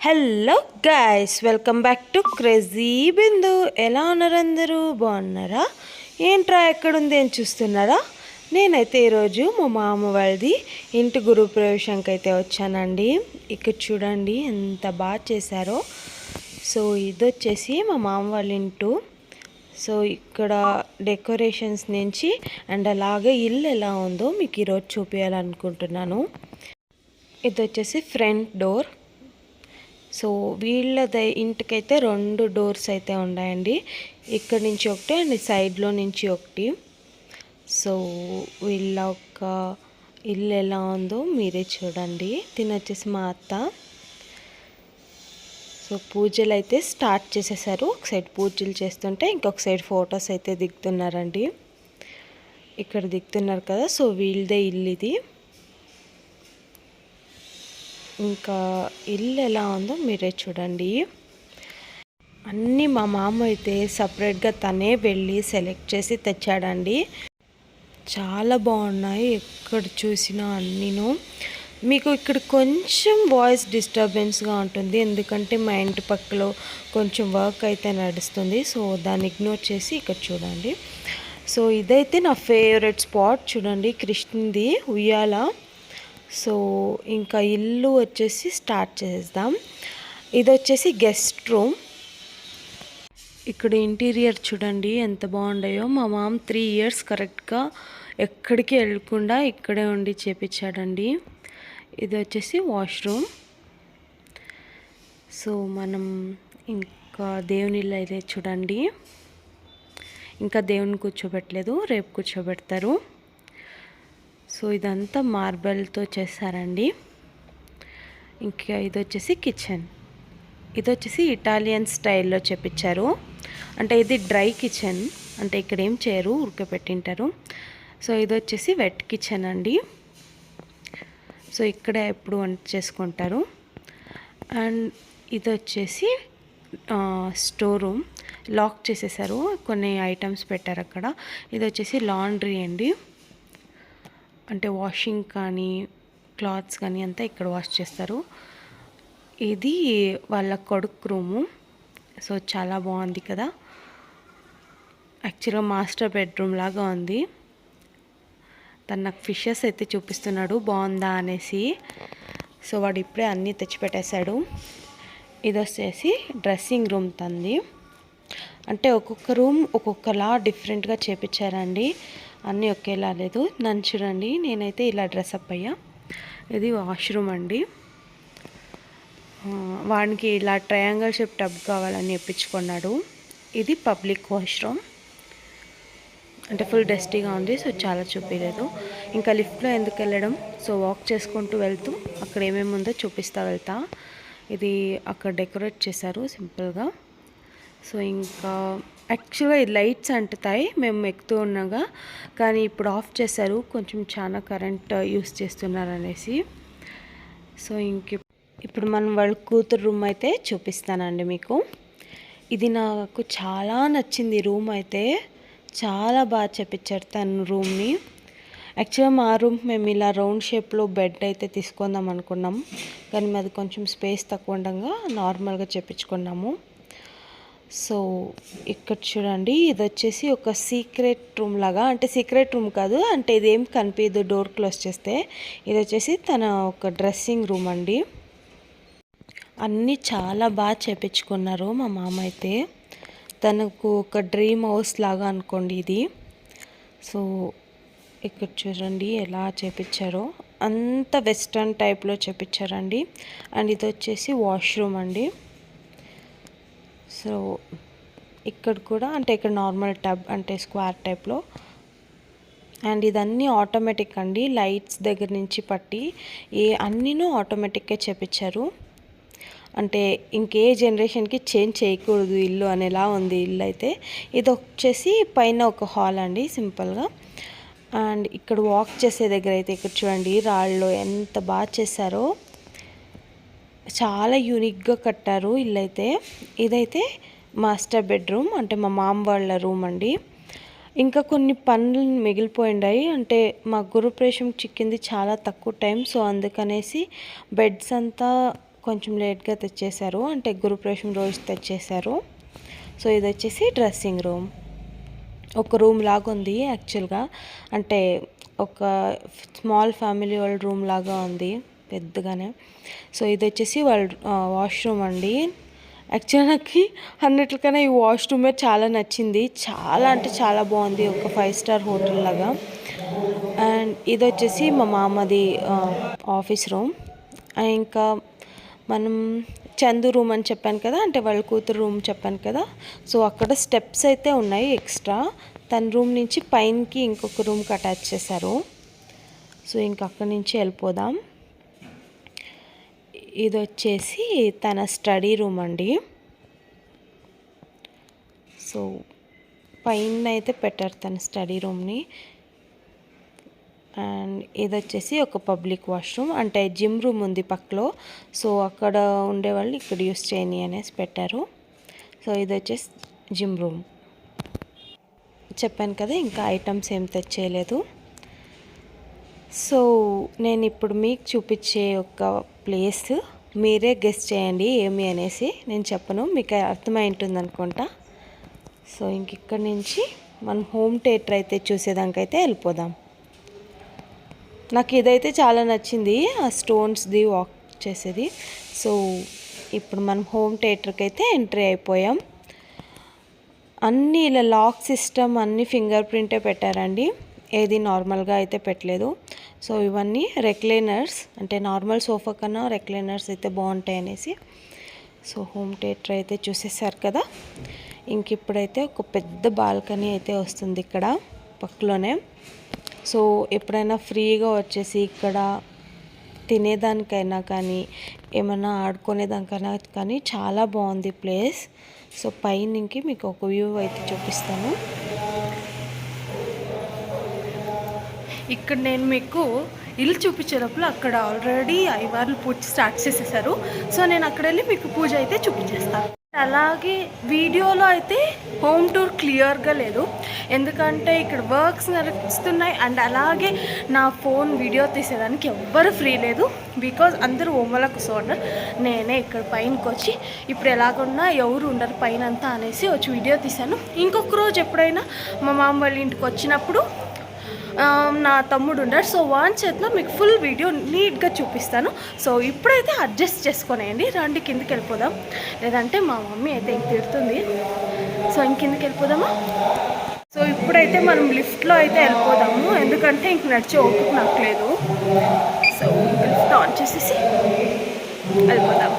Hello guys, welcome back to crazy Bindu. ఎలా ఉన్నారు అందరూ? బాగున్నారా? ఏంట్రా ఎక్కడుంది అని చూస్తున్నారా? నేనైతే ఈరోజు మా మామ వాళ్ళది ఇంటి గృహప్రవేశానికి అయితే వచ్చానండి. ఇక్కడ చూడండి ఎంత బాగా చేశారో. సో ఇది వచ్చేసి మా మామ వాళ్ళ ఇంటు. సో ఇక్కడ డెకరేషన్స్ నుంచి అండ్ అలాగే ఇల్లు ఎలా ఉందో మీకు ఈరోజు చూపించాలనుకుంటున్నాను. ఇది వచ్చేసి ఫ్రంట్ డోర్. సో వీళ్ళ ఇంటికైతే 2 డోర్స్ అయితే ఉన్నాయండి. ఇక్కడ నుంచి ఒకటి అండ్ సైడ్లో నుంచి ఒకటి. సో వీళ్ళ ఒక ఇల్లు ఎలా ఉందో మీరే చూడండి. తినొచ్చేసి మా అత్త. సో పూజలు అయితే స్టార్ట్ చేసేసారు. ఒక సైడ్ పూజలు చేస్తుంటే ఇంకొక సైడ్ ఫొటోస్ అయితే దిగుతున్నారండి. ఇక్కడ దిగుతున్నారు కదా. సో వీళ్ళదే ఇల్లు ఇది. ఇంకా ఇల్లు ఎలా ఉందో మీరే చూడండి. అన్నీ మా మామ అయితే సపరేట్గా తనే వెళ్ళి సెలెక్ట్ చేసి తెచ్చాడండి. చాలా బాగున్నాయి ఎక్కడ చూసినా అన్నీను. మీకు ఇక్కడ కొంచెం వాయిస్ డిస్టర్బెన్స్గా ఉంటుంది, ఎందుకంటే మా ఇంటి పక్కలో కొంచెం వర్క్ అయితే నడుస్తుంది. సో దాన్ని ఇగ్నోర్ చేసి ఇక్కడ చూడండి. సో ఇదైతే నా ఫేవరెట్ స్పాట్. చూడండి కృష్ణుది ఉయ్యాల. సో ఇంకా ఇల్లు వచ్చేసి స్టార్ట్ చేద్దాం. ఇది వచ్చేసి గెస్ట్ రూమ్. ఇక్కడ ఇంటీరియర్ చూడండి ఎంత బాగుండాయో. మా మామ 3 ఇయర్స్ కరెక్ట్గా ఎక్కడికి వెళ్ళకుండా ఇక్కడే ఉండి చేపించాడండి. ఇది వచ్చేసి వాష్రూమ్. సో మనం ఇంకా దేవుని ఇల్లు అయితే చూడండి. ఇంకా దేవుని కూర్చోబెట్టలేదు, రేపు కూర్చోబెడతారు. సో ఇదంతా మార్బల్తో చేశారండి. ఇంకా ఇది వచ్చేసి కిచెన్. ఇది వచ్చేసి ఇటాలియన్ స్టైల్లో చేపించారు. అంటే ఇది డ్రై కిచెన్, అంటే ఇక్కడ ఏం చేయరు, ఉడకపెట్టింటారు. సో ఇది వచ్చేసి వెట్ కిచెన్ అండి. సో ఇక్కడ ఎప్పుడు వంట చేసుకుంటారు. అండ్ ఇది వచ్చేసి స్టోర్ రూమ్. లాక్ చేసేసారు, కొన్ని ఐటమ్స్ పెట్టారు అక్కడ. ఇది వచ్చేసి లాండ్రీ అండి, అంటే వాషింగ్ కానీ క్లాత్స్ కానీ అంతా ఇక్కడ వాష్ చేస్తారు. ఇది వాళ్ళ కొడుకు రూము. సో చాలా బాగుంది కదా. యాక్చువల్గా మాస్టర్ బెడ్రూమ్ లాగా ఉంది. తను నాకు ఫిషెస్ అయితే చూపిస్తున్నాడు బాగుందా అనేసి. సో వాడు ఇప్పుడే అన్నీ తెచ్చిపెట్టేశాడు. ఇది వచ్చేసి డ్రెస్సింగ్ రూమ్ తంది. అంటే ఒక్కొక్క రూమ్ ఒక్కొక్కలా డిఫరెంట్గా చేపించారండి, అన్నీ ఒకేలా లేదు. నన్ను చూడండి, నేనైతే ఇలా డ్రెస్అప్ అయ్యా. ఇది వాష్రూమ్ అండి. వాడికి ఇలా ట్రయాంగిల్ షేప్ టబ్ కావాలని చెప్పించుకున్నాడు. ఇది పబ్లిక్ వాష్రూమ్. అంటే ఫుల్ డస్టీగా ఉంది, సో చాలా చూపించలేదు. ఇంకా లిఫ్ట్లో ఎందుకు వెళ్ళడం, సో వాక్ చేసుకుంటూ వెళ్తూ అక్కడ ఏమేమి ఉందో చూపిస్తూ వెళ్తా. ఇది అక్కడ డెకరేట్ చేశారు సింపుల్గా. సో ఇంకా యాక్చువల్గా ఈ లైట్స్ అంటుతాయి మేము ఎక్కుతూ ఉన్నాగా, కానీ ఇప్పుడు ఆఫ్ చేశారు, కొంచెం చాలా కరెంట్ యూస్ చేస్తున్నారు అనేసి. సో ఇప్పుడు మనం వాళ్ళ కూతురు రూమ్ అయితే చూపిస్తానండి మీకు. ఇది నాకు చాలా నచ్చింది. రూమ్ అయితే చాలా బాగా చేపించారు తను రూమ్ని. యాక్చువల్గా మా రూమ్ మేము ఇలా రౌండ్ షేప్లో బెడ్ అయితే తీసుకుందాం అనుకున్నాం, కానీ మాది కొంచెం స్పేస్ తక్కువ ఉండగా నార్మల్గా చేపించుకున్నాము. సో ఇక్కడ చూడండి, ఇది వచ్చేసి ఒక సీక్రెట్ రూమ్ లాగా, అంటే సీక్రెట్ రూమ్ కాదు, అంటే ఇదేం కనిపించదు డోర్ క్లోజ్ చేస్తే. ఇది వచ్చేసి తన ఒక డ్రెస్సింగ్ రూమ్ అండి. అన్నీ చాలా బాగా చేపించుకున్నారు మా మామ అయితే. తనకు ఒక డ్రీమ్ హౌస్ లాగా అనుకోండి ఇది. సో ఇక్కడ చూడండి ఎలా చేపించారో, అంత వెస్ట్రన్ టైప్లో చేపించారండి. అండ్ ఇది వచ్చేసి వాష్రూమ్ అండి. సో ఇక్కడ కూడా అంటే ఇక్కడ నార్మల్ టబ్, అంటే స్క్వేర్ టైప్లో. అండ్ ఇదన్నీ ఆటోమేటిక్ అండి, లైట్స్ దగ్గర నుంచి పట్టి అన్నీను ఆటోమేటిక్గా చేపించారు. అంటే ఇంకే జనరేషన్కి చేంజ్ చేయకూడదు ఇల్లు అనేలా ఉంది ఇల్లు అయితే. ఇది వచ్చేసి పైన ఒక హాల్ అండి సింపుల్గా. అండ్ ఇక్కడ వాక్ చేసే దగ్గర అయితే ఇక్కడ చూడండి రాళ్ళు ఎంత బాగా చేశారో, చాలా యూనిక్గా కట్టారు ఇల్లు అయితే. ఇదైతే మాస్టర్ బెడ్రూమ్, అంటే మా మామ వాళ్ళ రూమ్ అండి. ఇంకా కొన్ని పనులు మిగిలిపోయిండాయి, అంటే మా గృహప్రవేశం చిక్కింది చాలా తక్కువ టైం. సో అందుకనేసి బెడ్స్ అంతా కొంచెం లేట్గా తెచ్చేశారు, అంటే గృహప్రవేశం రోజు తెచ్చేశారు. సో ఇది వచ్చేసి డ్రెస్సింగ్ రూమ్. ఒక రూమ్ లాగా ఉంది యాక్చువల్గా, అంటే ఒక స్మాల్ ఫ్యామిలీ వాళ్ళ రూమ్ లాగా ఉంది పెద్దగానే. సో ఇది వచ్చేసి వాళ్ళ వాష్రూమ్ అండి. యాక్చువల్గా నాకు అన్నిటికన్నా ఈ వాష్రూమే చాలా నచ్చింది, చాలా అంటే చాలా బాగుంది, ఒక 5 స్టార్ హోటల్ లాగా. అండ్ ఇది వచ్చేసి మా మామది ఆఫీస్ రూమ్. ఇంకా మనం చందు రూమ్ అని చెప్పాను కదా, అంటే వాళ్ళ కూతురు రూమ్ చెప్పాను కదా. సో అక్కడ స్టెప్స్ అయితే ఉన్నాయి ఎక్స్ట్రా, తన రూమ్ నుంచి పైనకి ఇంకొక రూమ్కి అటాచ్ చేశారు. సో ఇంక అక్కడి నుంచి వెళ్ళిపోదాం. ఇది వచ్చేసి తన స్టడీ రూమ్ అండి. సో పైన అయితే పెట్టారు తన స్టడీ రూమ్ని. అండ్ ఇది వచ్చేసి ఒక పబ్లిక్ వాష్రూమ్, అంటే జిమ్ రూమ్ ఉంది పక్కలో. సో అక్కడ ఉండేవాళ్ళు ఇక్కడ యూస్ చేయని అనేసి పెట్టారు. సో ఇది వచ్చేసి జిమ్ రూమ్. చెప్పాను కదా ఇంకా ఐటమ్స్ ఏం తెచ్చేయలేదు. సో నేను ఇప్పుడు మీకు చూపించే ఒక ప్లేస్ మీరే గెస్ట్ చేయండి ఏమి అనేసి. నేను చెప్పను, మీకు అర్థమై ఉంటుంది అనుకుంటా. సో ఇంక ఇక్కడి నుంచి మనం హోమ్ థియేటర్ అయితే చూసేదానికైతే వెళ్ళిపోదాం. నాకు ఇదైతే చాలా నచ్చింది, ఆ స్టోన్స్ది వాక్ చేసేది. సో ఇప్పుడు మనం హోమ్ థియేటర్కి అయితే ఎంట్రీ అయిపోయాం. అన్నీ ఇలా లాక్ సిస్టమ్, అన్నీ ఫింగర్ ప్రింటే పెట్టారండి, ఏది నార్మల్గా అయితే పెట్టలేదు. సో ఇవన్నీ రెక్లైనర్స్, అంటే నార్మల్ సోఫా కన్నా రెక్లైనర్స్ అయితే బాగుంటాయి అనేసి. సో హోమ్ థియేటర్ అయితే చూసేసారు కదా. ఇంక ఇప్పుడైతే ఒక పెద్ద బాల్కనీ అయితే వస్తుంది ఇక్కడ పక్కలోనే. సో ఎప్పుడైనా ఫ్రీగా వచ్చేసి ఇక్కడ తినేదానికైనా కానీ ఏమైనా ఆడుకునేదానికైనా కానీ చాలా బాగుంది ప్లేస్. సో పైనకి మీకు ఒక వ్యూ అయితే చూపిస్తాను. ఇక్కడ నేను మీకు ఇల్లు చూపించేటప్పుడు అక్కడ ఆల్రెడీ అయ్యవార్లు పూజ స్టార్ట్ చేసేసారు. సో నేను అక్కడ వెళ్ళి మీకు పూజ అయితే చూపించేస్తాను. అలాగే వీడియోలో అయితే హోమ్ టూర్ క్లియర్గా లేదు, ఎందుకంటే ఇక్కడ వర్క్స్ నడుస్తున్నాయి. అండ్ అలాగే నా ఫోన్ వీడియో తీసేదానికి ఎవ్వరు ఫ్రీ లేదు, బికాజ్ అందరూ ఓమలకు సోడర్. నేనే ఇక్కడ పైనకి వచ్చి ఇప్పుడు ఎలాగున్నా ఎవరు ఉండరు పైన అంతా అనేసి వచ్చి వీడియో తీశాను. ఇంకొక రోజు ఎప్పుడైనా మా మామ వాళ్ళ ఇంటికి వచ్చినప్పుడు నా తమ్ముడు ఉన్నాడు, సో వాన్ చేతిలో మీకు ఫుల్ వీడియో నీట్గా చూపిస్తాను. సో ఇప్పుడైతే అడ్జస్ట్ చేసుకునేయండి, రండి కిందకి వెళ్ళిపోదాం, లేదంటే మా మమ్మీ అయితే ఇంక తిడుతుంది. సో ఇంకిందకి వెళ్ళిపోదామా? సో ఇప్పుడైతే మనం లిఫ్ట్లో అయితే వెళ్ళిపోదాము, ఎందుకంటే ఇంక నడిచే ఓపిక నాకు లేదు. సో లిఫ్ట్ ఆన్ చేసేసి వెళ్ళిపోదాం.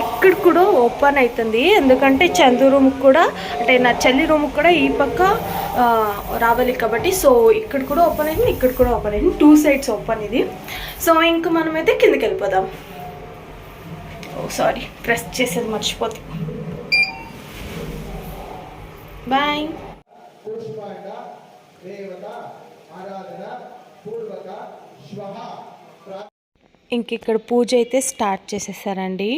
ఇక్కడ కూడా ఓపెన్ అవుతుంది, ఎందుకంటే చందు రూమ్కి కూడా, అంటే నా చెల్లి రూమ్కి కూడా ఈ పక్క రావాలి కాబట్టి. సో ఇక్కడ కూడా ఓపెన్ అయింది, ఇక్కడ కూడా ఓపెన్ అయింది, 2 సైడ్స్ ఓపెన్ ఇది. సో ఇంక మనమైతే కిందకి వెళ్ళిపోదాం. ఓ సారీ, ప్రెస్ చేసేది మర్చిపోతే. బాయ్. ఇంక ఇక్కడ పూజ అయితే స్టార్ట్ చేసేసారండి.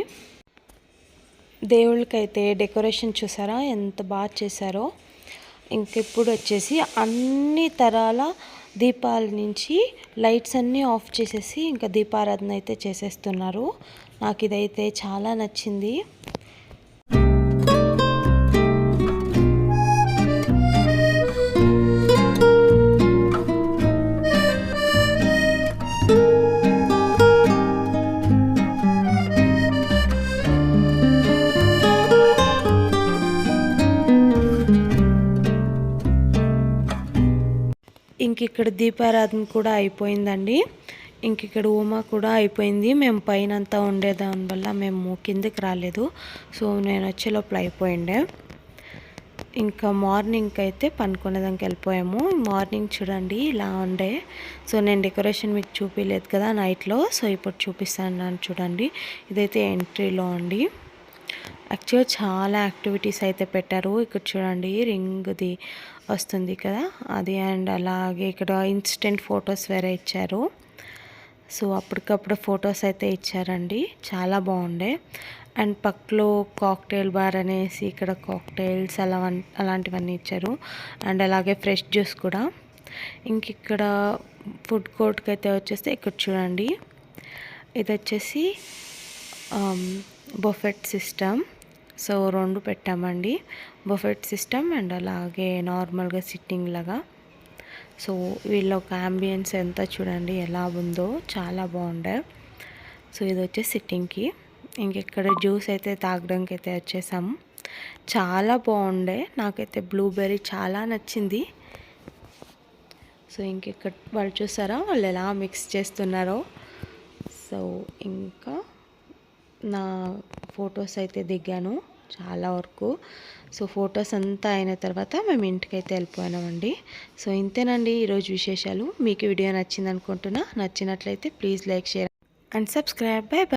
దేవుళ్ళకైతే డెకరేషన్ చూసారా ఎంత బాగా చేశారో. ఇంకెప్పుడు వచ్చేసి అన్ని తరాల దీపాల నుంచి లైట్స్ అన్నీ ఆఫ్ చేసేసి ఇంకా దీపారాధన అయితే చేసేస్తున్నారు. నాకు ఇదైతే చాలా నచ్చింది. ఇంక ఇక్కడ దీపారాధన కూడా అయిపోయిందండి. ఇంక ఇక్కడ ఉమా కూడా అయిపోయింది. మేము పైన అంతా ఉండేదాని వల్ల మేము కిందకి రాలేదు. సో నేను వచ్చే లోపల అయిపోయిండే. ఇంకా మార్నింగ్కి అయితే పనుకునేదానికి వెళ్ళిపోయాము. మార్నింగ్ చూడండి ఇలా ఉండే. సో నేను డెకరేషన్ మీకు చూపించలేదు కదా నైట్లో, సో ఇప్పుడు చూపిస్తాను చూడండి. ఇదైతే ఎంట్రీలో అండి. యాక్చువల్గా చాలా యాక్టివిటీస్ అయితే పెట్టారు. ఇక్కడ చూడండి రింగ్ది వస్తుంది కదా అది, అండ్ అలాగే ఇక్కడ ఇన్స్టెంట్ ఫొటోస్ వేరే ఇచ్చారు. సో అప్పటికప్పుడు ఫొటోస్ అయితే ఇచ్చారండి, చాలా బాగుండే. అండ్ పక్కలో కాక్టైల్ బార్ అనేసి ఇక్కడ కాక్టైల్స్ అలాంటివన్నీ ఇచ్చారు. అండ్ అలాగే ఫ్రెష్ జ్యూస్ కూడా. ఇంక ఇక్కడ ఫుడ్ కోర్ట్కి అయితే వచ్చేస్తే ఇక్కడ చూడండి, ఇది వచ్చేసి బఫెట్ సిస్టమ్. సో 2 పెట్టామండి, బఫెట్ సిస్టమ్ అండ్ అలాగే నార్మల్గా సిట్టింగ్ లాగా. సో వీళ్ళ ఒక అంబియన్స్ ఎంత చూడండి ఎలా ఉందో, చాలా బాగుండే. సో ఇది వచ్చేసి సిట్టింగ్కి. ఇంకెక్కడ జ్యూస్ అయితే తాగడానికి అయితే వచ్చేసాము. చాలా బాగుండే, నాకైతే బ్లూబెర్రీ చాలా నచ్చింది. సో ఇంకెక్కడ వాళ్ళు చూసారా వాళ్ళు ఎలా మిక్స్ చేస్తున్నారో. సో ఇంకా నా ఫొటోస్ అయితే దిగాను చాలా వరకు. సో ఫొటోస్ అంతా అయిన తర్వాత మేము ఇంటికి అయితే వెళ్ళిపోయామండి. సో ఇంతేనండి ఈరోజు విశేషాలు. మీకు వీడియో నచ్చింది అనుకుంటున్నా. నచ్చినట్లయితే please like, share and subscribe. By by.